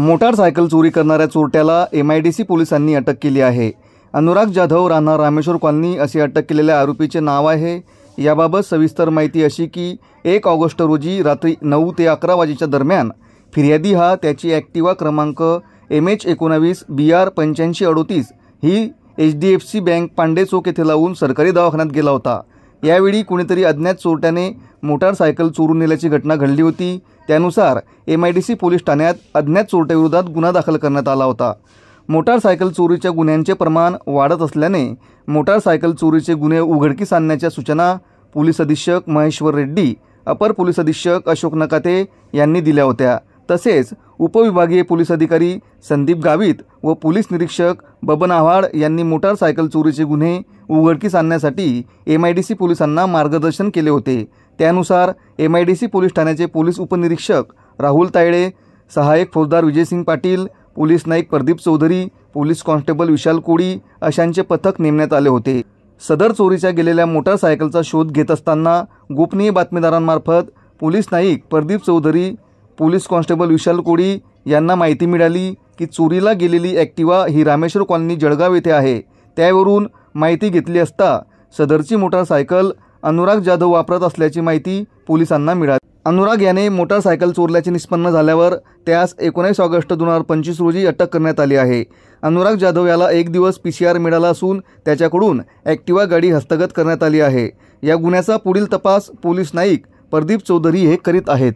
Motorcycle चोरी करणाऱ्या चोरट्याला MIDC पोलिसांनी अटक केली आहे। अनुराग जाधव राहणार रामेश्वर कॉलनी असे अटक केलेल्या आरोपीचे नाव आहे। याबाबत सविस्तर माहिती अशी की 1 ऑगस्ट रोजी रात्री 9 ते 11 वाजेच्या दरम्यान फिर्यादी हा त्याची ॲक्टिवा क्रमांक MH19 BR 8538 ही HDFC बँक पांडे चौक येथे लावून सरकारी दवाखान्यात गेला होता। यावेळी कुणीतरी अज्ञात चोरट्याने मोटारसायकल चोरून नेल्याची घटना घडली होती। त्यानुसार MIDC पोलीस ठाण्यात अज्ञात चोरट्याविरोधात गुन्हा दाखल करण्यात आला होता। मोटारसायकल चोरीच्या गुन्ह्यांचे प्रमाण वाढत असल्याने मोटारसायकल चोरीचे गुन्हे उघडकीस आणण्याच्या सूचना पोलीस अधीक्षक महेश्वर रेड्डी, अपर पोलीस अधीक्षक अशोक नकाते यांनी दिल्या होत्या। तसेच उपविभागीय पोलीस अधिकारी संदीप गावित व पोलीस निरीक्षक बबन आव्हाड यांनी मोटारसायकल चोरीचे गुन्हे उघडकीस आणण्यासाठी MIDC पोलिसांना मार्गदर्शन केले होते। त्यानुसार MIDC पोलीस ठाण्याचे पोलीस उपनिरीक्षक राहुल तायडे, सहाय्यक फौजदार Vijaysing Patil, police Naik Pradeep Chaudhari, police constable Vishal Kodi अशांचे पथक नेमण्यात आले होते। सदर चोरीच्या गेलेल्या मोटारसायकलचा शोध घेत असताना गोपनीय बातमीदारांमार्फत police Naik Pradeep Chaudhari, police constable Vishal Kodi यांना माहिती मिळाली की चोरीला गेलेली ॲक्टिवा ही रामेश्वर कॉलनी जळगाव येथे आहे। त्यावरून माहिती घेतली असता सदरची मोटारसायकल अनुराग जाधव वापरत असल्याची माहिती पोलिसांना मिळाली। अनुराग याने मोटारसायकल चोरल्याचे निष्पन्न झाल्यावर त्यास 19 ऑगस्ट 2025 रोजी अटक करण्यात आली आहे। अनुराग जाधव याला 1 दिवस PCR मिळाला असून त्याच्याकडून ॲक्टिवा गाडी हस्तगत करण्यात आली आहे। या गुन्ह्याचा पुढील तपास पोलीस नाईक प्रदीप चौधरी हे करीत आहेत।